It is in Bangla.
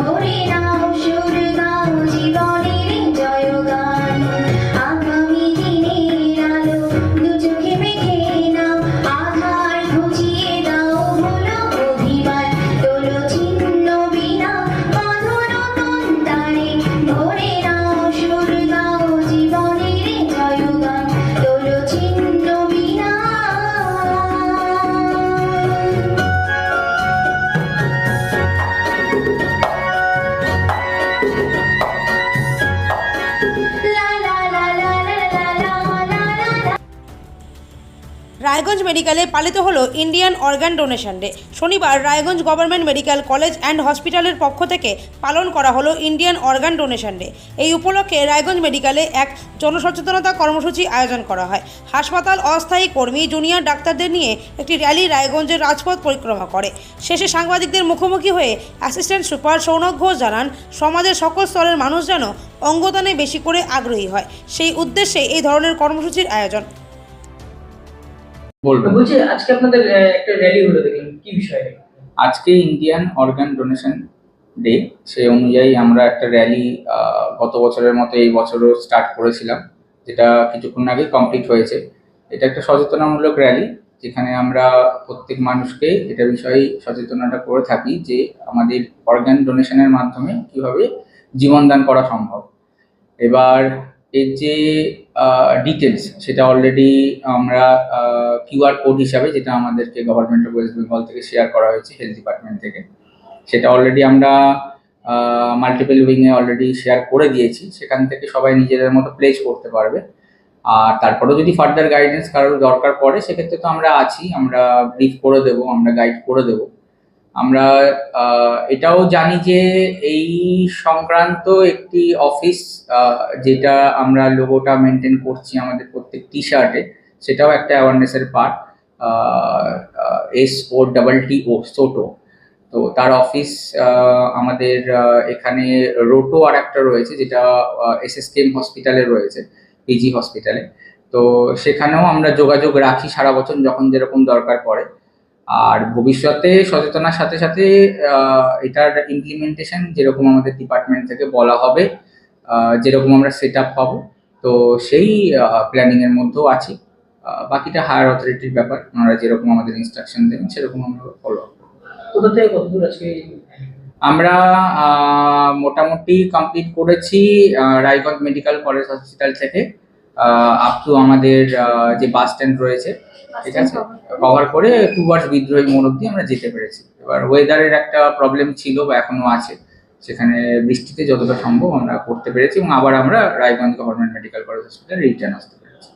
ধরে নাও সুর গাও জীবনের জয়গান আগামী দিনের আলো দু চোখে মেখে নাও আধার ঘুচিয়ে দাও হলো অভিমান তোলো ছিন্ন বিনা বাঁধো নতুন তারে ধরে নাও সুর গাও জীবনের জয়গান তোলো ছিন্ন বিনা। রায়গঞ্জ মেডিকেলে পালিত হলো ইন্ডিয়ান অর্গান ডোনেশন ডে। শনিবার Raiganj government medical college and হসপিটালের পক্ষ থেকে পালন করা হলো ইন্ডিয়ান অর্গান ডোনেশন ডে। এই উপলক্ষে রায়গঞ্জ মেডিকেলে এক জনসচেতনতা কর্মসূচি আয়োজন করা হয়। হাসপাতাল অস্থায়ী কর্মী জুনিয়র ডাক্তারদের নিয়ে একটি র্যালি রায়গঞ্জের রাজপথ পরিক্রমা করে। শেষে সাংবাদিকদের মুখোমুখি হয়ে অ্যাসিস্ট্যান্ট সুপার সৌনক ঘোষ জানান, সমাজের সকল স্তরের মানুষ যেন অঙ্গদানে বেশি করে আগ্রহী হয়, সেই উদ্দেশ্যে এই ধরনের কর্মসূচির আয়োজন। বলছি আজকে আপনাদের একটা র্যালি হলো, দেখলাম কি বিষয়? আজকে ইন্ডিয়ান অর্গান ডোনেশন ডে, সেই অনুযায়ী আমরা একটা র্যালি গত বছরের মতো এই বছরও স্টার্ট করেছিলাম, যেটা কিছুক্ষণ আগে কমপ্লিট হয়েছে। এটা একটা সচেতনামূলক র্যালি, যেখানে আমরা প্রত্যেক মানুষকে এটা বিষয়ে সচেতনতা করে থাকি যে আমাদের অর্গান ডোনেশনের মাধ্যমে কিভাবে জীবনদান করা সম্ভব। এবার এর যে ডিটেলস সেটা অলরেডি আমরা কিউআর কোড হিসাবে, যেটা আমাদেরকে গভর্নমেন্ট অফ ওয়েস্ট বেঙ্গল থেকে শেয়ার করা হয়েছে হেলথ ডিপার্টমেন্ট থেকে, সেটা অলরেডি আমরা মাল্টিপল উইংয়ে অলরেডি শেয়ার করে দিয়েছি। সেখান থেকে সবাই নিজেদের মতো প্লেস করতে পারবে। আর তারপরেও যদি ফার্দার গাইডেন্স কারোর দরকার পড়ে সেক্ষেত্রে তো আমরা আছি, আমরা ব্রিফ করে দেবো, আমরা গাইড করে দেবো। আমরা এটাও জানি যে এই সংক্রান্ত একটি অফিস, যেটা আমরা লোগোটা মেনটেন করছি আমাদের প্রত্যেক টি শার্টে, সেটাও একটা অ্যাওয়ারনেসের পার্ট, SOTTO সোটো। তো তার অফিস আমাদের এখানে রোটো আর একটা রয়েছে, যেটা SSKM হসপিটালে রয়েছে, PG হসপিটালে। তো সেখানেও আমরা যোগাযোগ রাখি সারা বছর যখন যেরকম দরকার পড়ে। আর ভবিষ্যতে সচেতনার সাথে সাথে এটার ইমপ্লিমেন্টেশন যেরকম আমাদের ডিপার্টমেন্ট থেকে বলা হবে, যেরকম আমরা সেট আপ পাবো, তো সেই প্ল্যানিংয়ের মধ্যেও আছি। বাকিটা হায়ার অথরিটির ব্যাপার, ওনারা যেরকম আমাদের ইনস্ট্রাকশন দেবেন সেরকম আমরা ফলো করব। কোথা থেকে কতদূর আজকে? আমরা মোটামুটি কমপ্লিট করেছি রায়গঞ্জ মেডিকেল কলেজ হসপিটাল থেকে আপ টু আমাদের যে বাস স্ট্যান্ড রয়েছে, ঠিক আছে, কভার করে টুয়ার্ডস বিদ্রোহী মোড় অব্দি আমরা যেতে পেরেছি। এবার ওয়েদারের একটা প্রবলেম ছিল বা এখনো আছে, সেখানে বৃষ্টিতে যতটা সম্ভব আমরা করতে পেরেছি এবং আবার আমরা Raiganj government medical college hospital return আসতে পেরেছি।